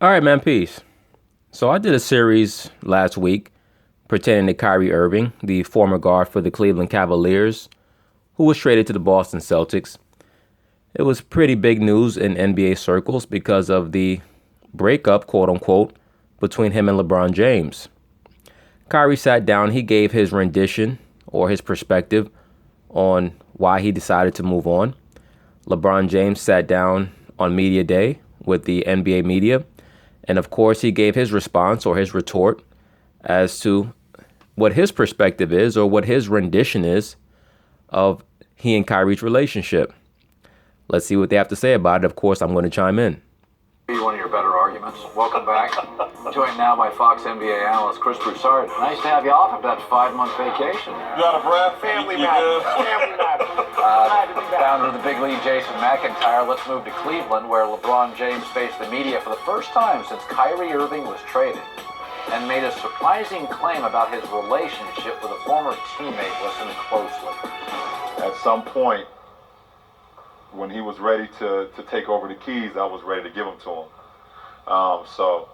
All right, man, peace. So I did a series last week pertaining to Kyrie Irving, the former guard for the Cleveland Cavaliers, who was traded to the Boston Celtics. It was pretty big news in NBA circles because of the breakup, quote unquote, between him and LeBron James. Kyrie sat down, he gave his rendition or his perspective on why he decided to move on. LeBron James sat down on Media Day with the NBA media, and of course he gave his response or his retort as to what his perspective is or what his rendition is of he and Kyrie's relationship. Let's see what they have to say about it. Of course, I'm going to chime in. One of your better arguments. Welcome back. Joined now by Fox NBA analyst Chris Broussard. Nice to have you off of that 5-month vacation. You out of breath? Family You matter. good? Family matter. Founder of the big league, Jason McIntyre. Let's move to Cleveland, where LeBron James faced the media for the first time since Kyrie Irving was traded and made a surprising claim about his relationship with a former teammate. Listen closely. At some point, when he was ready to take over the keys, I was ready to give them to him. So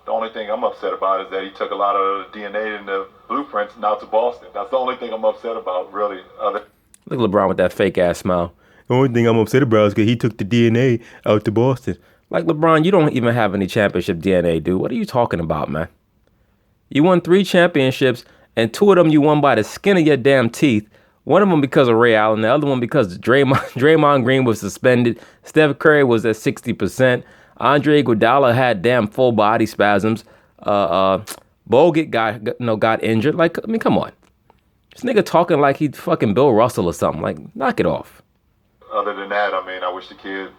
the only thing I'm upset about is that he took a lot of the DNA and the blueprints now to Boston. That's the only thing I'm upset about, really. Look at LeBron with that fake ass smile. The only thing I'm upset about is because he took the DNA out to Boston. Like, LeBron, you don't even have any championship DNA, dude. What are you talking about, man? You won 3 championships, and 2 of them you won by the skin of your damn teeth. One of them because of Ray Allen, the other one because Draymond Green was suspended. Steph Curry was at 60%. Andre Iguodala had damn full body spasms. Bogut got injured. Like, I mean, come on. This nigga talking like he fucking Bill Russell or something. Like, knock it off. Other than that, I mean, I wish the kid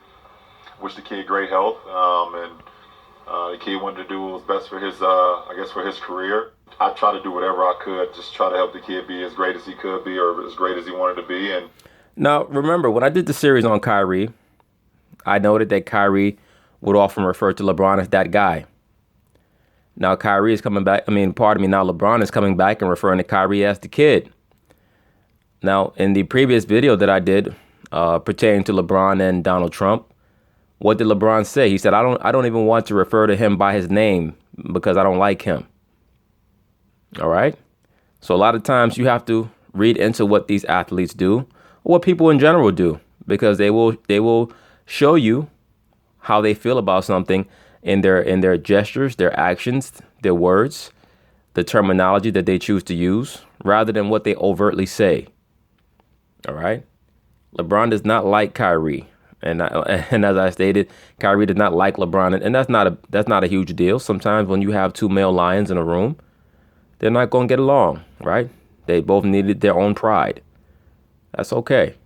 great health. The kid wanted to do what was best for his, for his career. I try to do whatever I could, just try to help the kid be as great as he could be or as great as he wanted to be. And now, remember, when I did the series on Kyrie, I noted that Kyrie would often refer to LeBron as that guy. Now, Kyrie is coming back. Now LeBron is coming back and referring to Kyrie as the kid. Now, in the previous video that I did pertaining to LeBron and Donald Trump, what did LeBron say? He said, I don't even want to refer to him by his name because I don't like him. All right. So a lot of times you have to read into what these athletes do or what people in general do, because they will show you how they feel about something in their gestures, their actions, their words, the terminology that they choose to use rather than what they overtly say. All right. LeBron does not like Kyrie. And as I stated, Kyrie did not like LeBron. And that's not a huge deal. Sometimes when you have 2 male lions in a room, they're not going to get along, right? They both needed their own pride. That's okay.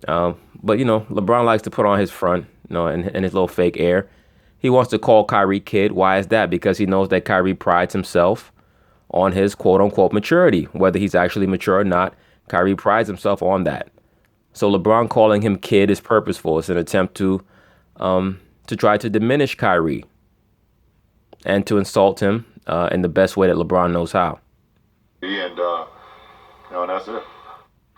But, LeBron likes to put on his front, and his little fake air. He wants to call Kyrie kid. Why is that? Because he knows that Kyrie prides himself on his quote unquote maturity. Whether he's actually mature or not, Kyrie prides himself on that. So LeBron calling him kid is purposeful. It's an attempt to try to diminish Kyrie and to insult him in the best way that LeBron knows how. And that's it.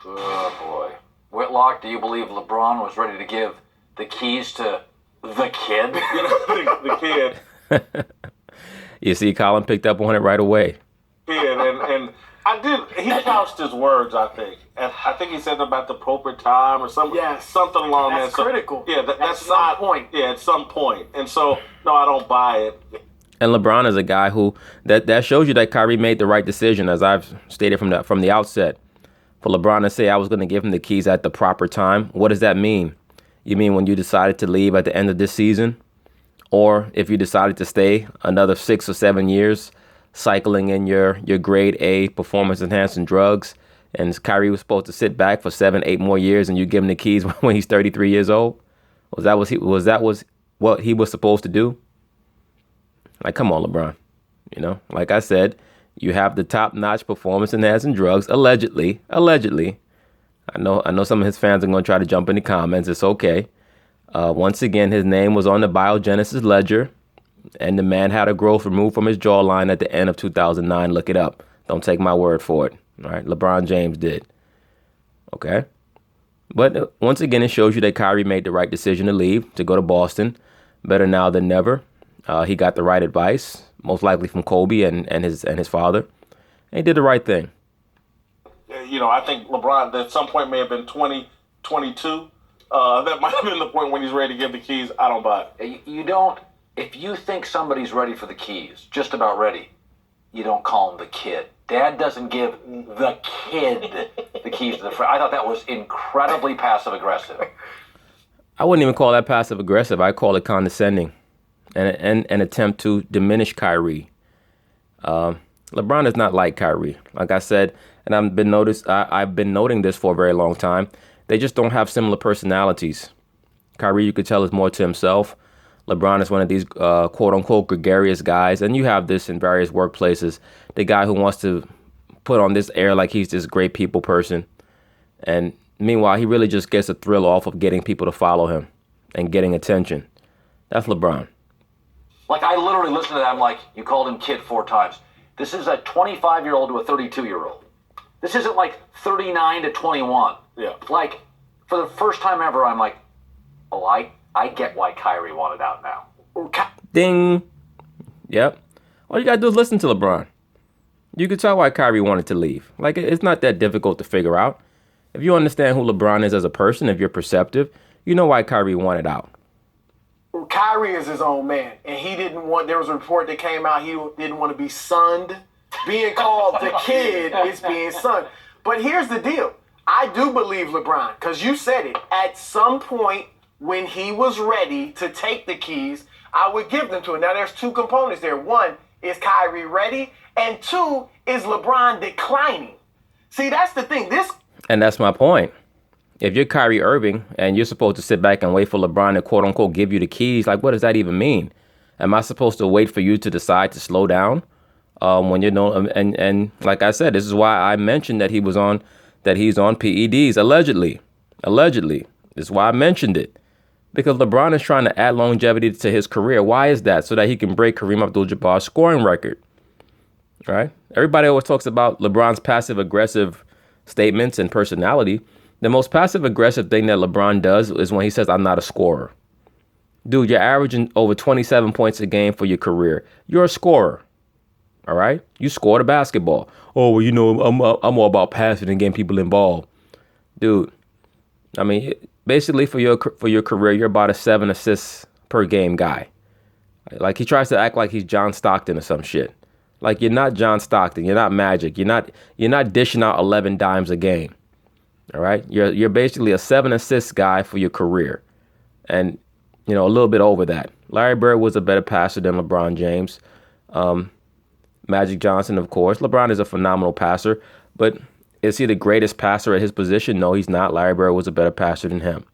Oh, boy. Whitlock, do you believe LeBron was ready to give the keys to the kid? The kid. You see, Colin picked up on it right away. And I did. He couched his words, I think. And I think he said about the appropriate time or something. Yes. Something along That's that. critical. Yeah, At that's some not point. Yeah, at some point. And so, no, I don't buy it. And LeBron is a guy who that shows you that Kyrie made the right decision, as I've stated from the outset. For LeBron to say I was going to give him the keys at the proper time, what does that mean? You mean when you decided to leave at the end of this season? Or if you decided to stay another 6 or 7 years, cycling in your grade A performance-enhancing drugs, and Kyrie was supposed to sit back for 7, 8 more years, and you give him the keys when he's 33 years old? Was that what he was supposed to do? Like, come on, LeBron. Like I said, you have the top-notch performance-enhancing drugs, allegedly. I know some of his fans are going to try to jump in the comments. It's okay. Once again, his name was on the biogenesis ledger, and the man had a growth removed from his jawline at the end of 2009. Look it up. Don't take my word for it. All right, LeBron James did. Okay? But once again, it shows you that Kyrie made the right decision to leave, to go to Boston. Better now than never. He got the right advice, most likely from Kobe and his father, and he did the right thing. I think LeBron at some point may have been 20, 22. That might have been the point when he's ready to give the keys. I don't buy it. You don't. If you think somebody's ready for the keys, just about ready, you don't call him the kid. Dad doesn't give the kid the keys to the I thought that was incredibly passive aggressive. I wouldn't even call that passive aggressive. I call it condescending, and an attempt to diminish Kyrie. LeBron is not like Kyrie. Like I said, and I've been noting this for a very long time. They just don't have similar personalities. Kyrie, you could tell, is more to himself. LeBron is one of these quote-unquote gregarious guys, and you have this in various workplaces. The guy who wants to put on this air like he's this great people person. And meanwhile, he really just gets a thrill off of getting people to follow him and getting attention. That's LeBron. Like, I literally listened to that. I'm like, you called him kid 4 times. This is a 25-year-old to a 32-year-old. This isn't like 39 to 21. Yeah. Like, for the first time ever, I'm like, oh, I get why Kyrie wanted out now. Ding. Yep. All you got to do is listen to LeBron. You could tell why Kyrie wanted to leave. Like, it's not that difficult to figure out. If you understand who LeBron is as a person, if you're perceptive, you know why Kyrie wanted out. Kyrie is his own man, and he didn't want, there was a report that came out, he didn't want to be sunned. Being called the kid is being sunned. But here's the deal. I do believe LeBron, because you said it. At some point when he was ready to take the keys, I would give them to him. Now, there's 2 components there. 1, is Kyrie ready? And 2, is LeBron declining? See, that's the thing. And that's my point. If you're Kyrie Irving and you're supposed to sit back and wait for LeBron to quote unquote give you the keys, like, what does that even mean? Am I supposed to wait for you to decide to slow down? When you know, and like I said, this is why I mentioned that he's on PEDs allegedly. This is why I mentioned it, because LeBron is trying to add longevity to his career. Why is that? So that he can break Kareem Abdul-Jabbar's scoring record. Right? Everybody always talks about LeBron's passive aggressive statements and personality. The most passive aggressive thing that LeBron does is when he says, "I'm not a scorer." Dude, you're averaging over 27 points a game for your career. You're a scorer. All right, you scored a basketball. Oh, well, I'm all about passing and getting people involved, dude. I mean, basically for your career, you're about a 7 assists per game guy. Like, he tries to act like he's John Stockton or some shit. Like, you're not John Stockton. You're not Magic. You're not dishing out 11 dimes a game. All right, you're basically a 7 assists guy for your career, and a little bit over that. Larry Bird was a better passer than LeBron James. Magic Johnson, of course. LeBron is a phenomenal passer, but is he the greatest passer at his position? No, he's not. Larry Bird was a better passer than him.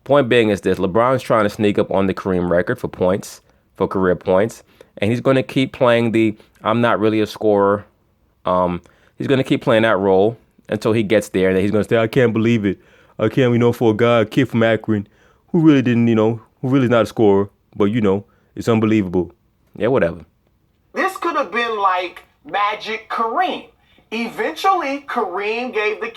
Point being is this: LeBron's trying to sneak up on the Kareem record for points, for career points, and he's going to keep playing the "I'm not really a scorer." He's going to keep playing that role until he gets there, and then he's going to say, "I can't believe it. I can't, for a kid from Akron, who really didn't, who really not a scorer, but it's unbelievable." Yeah, whatever. This could have been like Magic Kareem. Eventually, Kareem gave the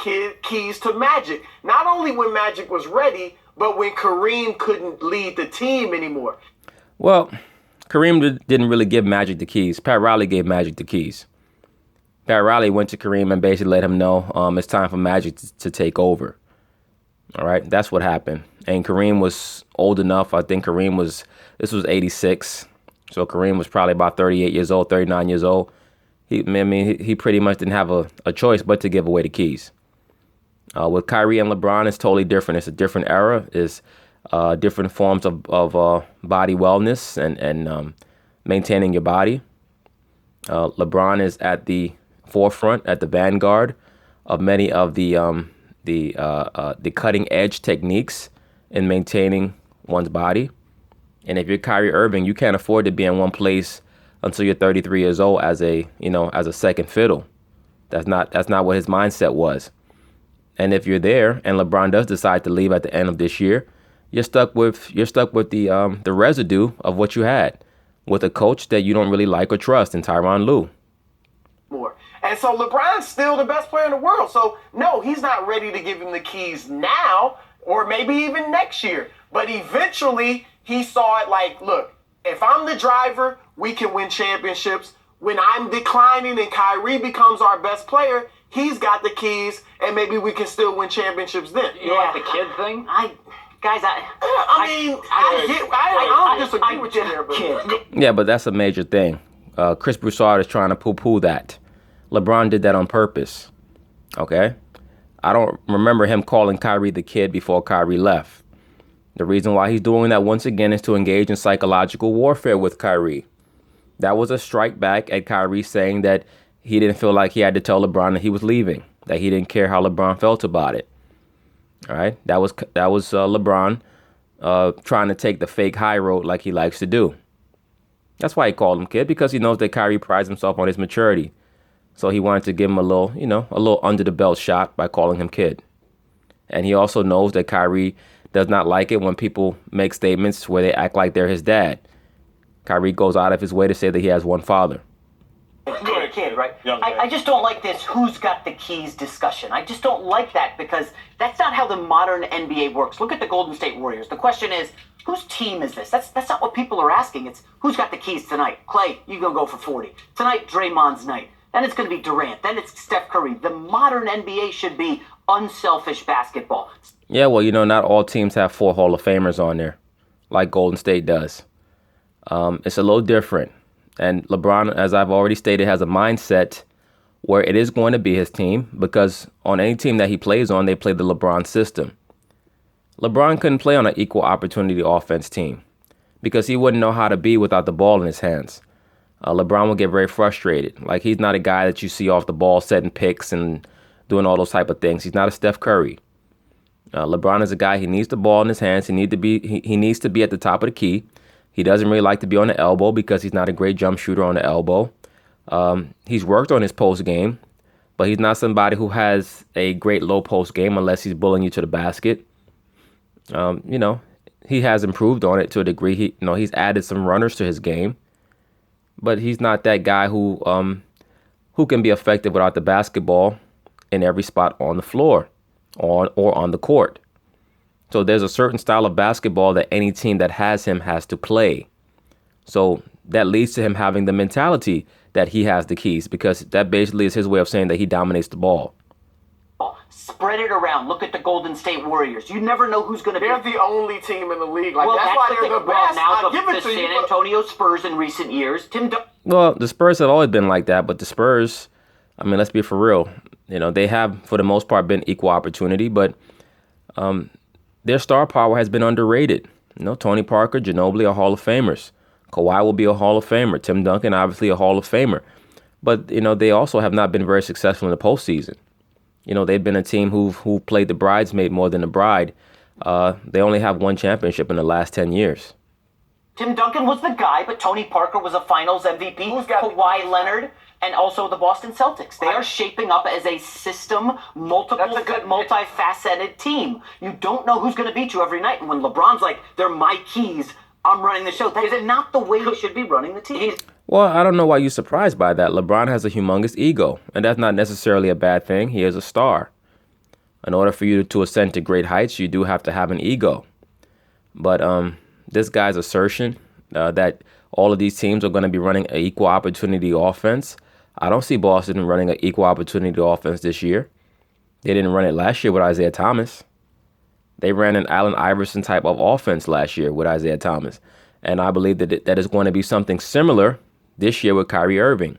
keys to Magic. Not only when Magic was ready, but when Kareem couldn't lead the team anymore. Well, Kareem didn't really give Magic the keys. Pat Riley gave Magic the keys. Pat Riley went to Kareem and basically let him know it's time for Magic to take over. All right, that's what happened. And Kareem was old enough. I think this was 86. So Kareem was probably about 38 years old, 39 years old. He pretty much didn't have a choice but to give away the keys. With Kyrie and LeBron, it's totally different. It's a different era. It's different forms of body wellness and maintaining your body. LeBron is at the forefront, at the vanguard of many of the cutting edge techniques in maintaining one's body. And if you're Kyrie Irving, you can't afford to be in one place until you're 33 years old as a second fiddle. That's not what his mindset was. And if you're there and LeBron does decide to leave at the end of this year, you're stuck with the residue of what you had with a coach that you don't really like or trust in Tyronn Lue. More. And so LeBron's still the best player in the world. So no, he's not ready to give him the keys now or maybe even next year. But eventually he saw it like, look, If I'm the driver, we can win championships. When I'm declining and Kyrie becomes our best player, he's got the keys, and maybe we can still win championships then. You like the kid thing? I don't disagree with you there, but Yeah, but that's a major thing. Chris Broussard is trying to poo-poo that. LeBron did that on purpose. Okay? I don't remember him calling Kyrie the kid before Kyrie left. The reason why he's doing that once again is to engage in psychological warfare with Kyrie. That was a strike back at Kyrie saying that he didn't feel like he had to tell LeBron that he was leaving, that he didn't care how LeBron felt about it. All right? That was LeBron trying to take the fake high road like he likes to do. That's why he called him kid, because he knows that Kyrie prides himself on his maturity. So he wanted to give him a little under the belt shot by calling him kid. And he also knows that Kyrie does not like it when people make statements where they act like they're his dad. Kyrie goes out of his way to say that he has one father. Kid, right? I just don't like this who's got the keys discussion. I just don't like that because that's not how the modern NBA works. Look at the Golden State Warriors. The question is, whose team is this? That's not what people are asking. It's who's got the keys tonight. Clay, you're going to go for 40. Tonight, Draymond's night. Then it's going to be Durant. Then it's Steph Curry. The modern NBA should be unselfish basketball. Yeah, well, not all teams have 4 Hall of Famers on there like Golden State does. It's a little different. And LeBron, as I've already stated, has a mindset where it is going to be his team because on any team that he plays on, they play the LeBron system. LeBron couldn't play on an equal opportunity offense team because he wouldn't know how to be without the ball in his hands. LeBron will get very frustrated. Like, he's not a guy that you see off the ball setting picks and doing all those type of things. He's not a Steph Curry. LeBron is a guy, he needs the ball in his hands. He needs to be at the top of the key. He doesn't really like to be on the elbow because he's not a great jump shooter on the elbow. He's worked on his post game, but he's not somebody who has a great low post game unless he's bullying you to the basket. He has improved on it to a degree. He's added some runners to his game, but he's not that guy who can be effective without the basketball in every spot on the floor or on the court. So there's a certain style of basketball that any team that has him has to play. So that leads to him having the mentality that he has the keys because that basically is his way of saying that he dominates the ball. Spread it around. Look at the Golden State Warriors. You never know who's going to be. They're the only team in the league. Like, Well, that's why they're the best. Now I'll give it the to San you. Antonio Spurs in recent years. Well, the Spurs have always been like that, but the Spurs, let's be for real. They have, for the most part, been equal opportunity, but their star power has been underrated. Tony Parker, Ginobili are Hall of Famers. Kawhi will be a Hall of Famer. Tim Duncan, obviously a Hall of Famer. But, they also have not been very successful in the postseason. They've been a team who played the bridesmaid more than the bride. They only have one championship in the last 10 years. Tim Duncan was the guy, but Tony Parker was a Finals MVP. Kawhi Leonard and also the Boston Celtics. They are shaping up as a system, multifaceted team. You don't know who's going to beat you every night. And when LeBron's like, they're my keys, I'm running the show. That is not the way he should be running the team. Well, I don't know why you're surprised by that. LeBron has a humongous ego, and that's not necessarily a bad thing. He is a star. In order for you to ascend to great heights, you do have to have an ego. But this guy's assertion that all of these teams are going to be running an equal opportunity offense, I don't see Boston running an equal opportunity offense this year. They didn't run it last year with Isaiah Thomas. They ran an Allen Iverson type of offense last year with Isaiah Thomas. And I believe that is going to be something similar this year with Kyrie Irving.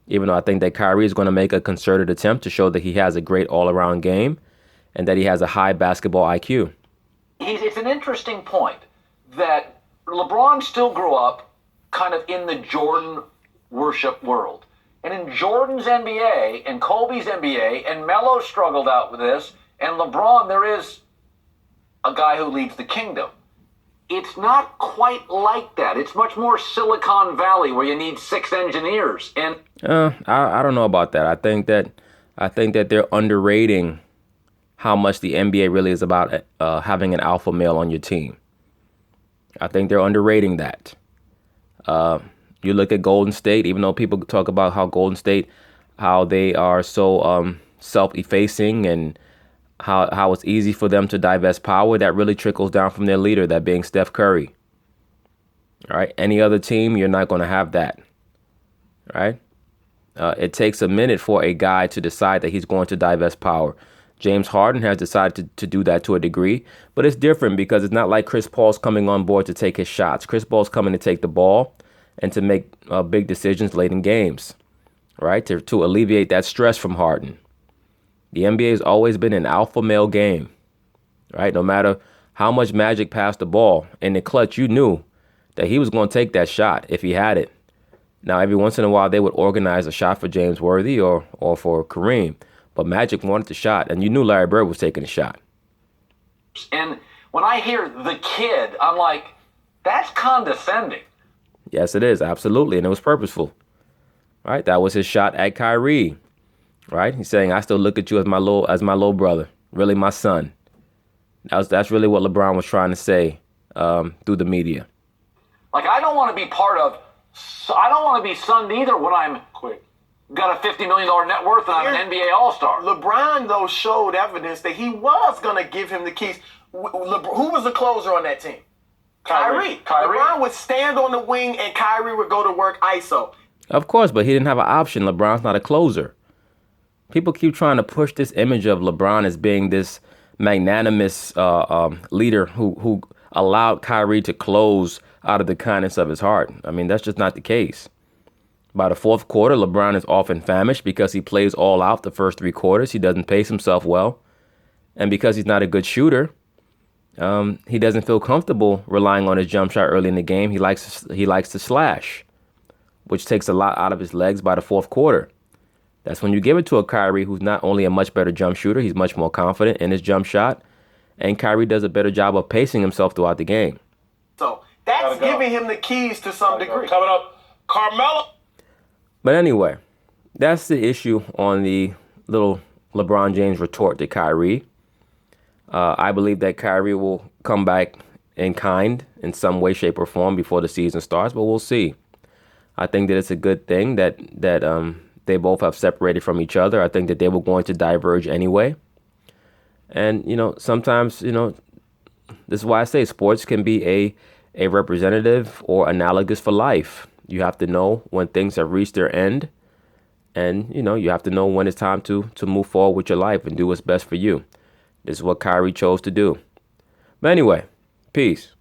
Even though I think that Kyrie is going to make a concerted attempt to show that he has a great all-around game and that he has a high basketball IQ. It's an interesting point that LeBron still grew up kind of in the Jordan worship world. And in Jordan's NBA and Kobe's NBA, and Melo struggled out with this, and LeBron, there is a guy who leads the kingdom. It's not quite like that. It's much more Silicon Valley where you need 6 engineers. And I don't know about that. I think that they're underrating how much the NBA really is about having an alpha male on your team. I think they're underrating that. You look at Golden State, even though people talk about how Golden State, how they are so self-effacing and how it's easy for them to divest power, that really trickles down from their leader, that being Steph Curry. All right. Any other team, you're not going to have that. All right. It takes a minute for a guy to decide that he's going to divest power. James Harden has decided to do that to a degree, but it's different because it's not like Chris Paul's coming on board to take his shots. Chris Paul's coming to take the ball and to make big decisions late in games, right? To alleviate that stress from Harden. The NBA has always been an alpha male game, right? No matter how much Magic passed the ball in the clutch, you knew that he was going to take that shot if he had it. Now, every once in a while, they would organize a shot for James Worthy or for Kareem, but Magic wanted the shot, and you knew Larry Bird was taking the shot. And when I hear the kid, I'm like, that's condescending. Yes, it is, absolutely, and it was purposeful. Right, that was his shot at Kyrie. Right, he's saying, "I still look at you as my little brother, really my son." That's really what LeBron was trying to say through the media. Like, I don't want to be I don't want to be sunned either when I'm got a $50 million net worth and I'm an NBA All-Star. LeBron, though, showed evidence that he was going to give him the keys. Who was the closer on that team? Kyrie. LeBron would stand on the wing and Kyrie would go to work ISO. Of course, but he didn't have an option. LeBron's not a closer. People keep trying to push this image of LeBron as being this magnanimous leader who allowed Kyrie to close out of the kindness of his heart. I mean, that's just not the case. By the fourth quarter, LeBron is often famished because he plays all out the first three quarters. He doesn't pace himself well. And because he's not a good shooter, he doesn't feel comfortable relying on his jump shot early in the game. He likes to slash, which takes a lot out of his legs by the fourth quarter. That's when you give it to a Kyrie who's not only a much better jump shooter, he's much more confident in his jump shot, and Kyrie does a better job of pacing himself throughout the game. So that's giving him the keys to some degree. Coming up, Carmelo. But anyway, that's the issue on the little LeBron James retort to Kyrie. I believe that Kyrie will come back in kind in some way, shape, or form before the season starts, but we'll see. I think that it's a good thing that they both have separated from each other. I think that they were going to diverge anyway. And, sometimes, this is why I say sports can be a representative or analogous for life. You have to know when things have reached their end. And, you have to know when it's time to move forward with your life and do what's best for you. This is what Kyrie chose to do. But anyway, peace.